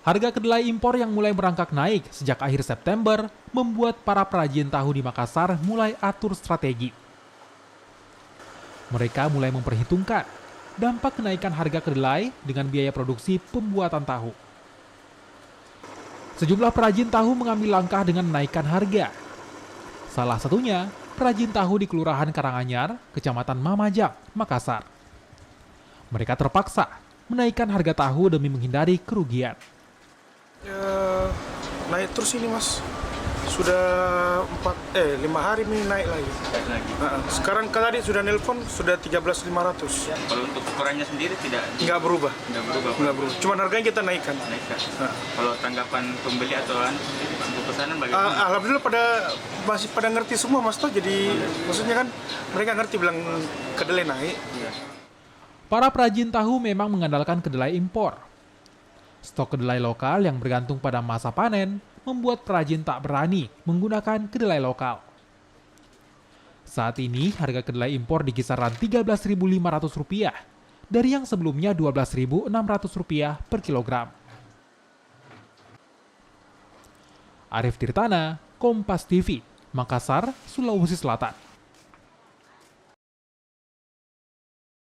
Harga kedelai impor yang mulai merangkak naik sejak akhir September membuat para perajin tahu di Makassar mulai atur strategi. Mereka mulai memperhitungkan dampak kenaikan harga kedelai dengan biaya produksi pembuatan tahu. Sejumlah perajin tahu mengambil langkah dengan menaikkan harga. Salah satunya, perajin tahu di Kelurahan Karanganyar, Kecamatan Mamajang, Makassar. Mereka terpaksa menaikkan harga tahu demi menghindari kerugian. Naik terus ini mas, sudah 5 hari ini naik lagi. Sekarang kalau tadi sudah nelpon sudah 13.500. Kalau untuk ukurannya sendiri Nggak berubah. Nggak berubah. Cuma harganya kita naikkan. Kalau tanggapan pembeli atau untuk pesanan bagaimana? Alhamdulillah masih pada ngerti semua mas toh. Jadi maksudnya kan mereka ngerti bilang kedelai naik. Para perajin tahu memang mengandalkan kedelai impor. Stok kedelai lokal yang bergantung pada masa panen membuat perajin tak berani menggunakan kedelai lokal. Saat ini harga kedelai impor di kisaran Rp13.500 dari yang sebelumnya Rp12.600 per kilogram. Arif Tirtana, Kompas TV, Makassar, Sulawesi Selatan.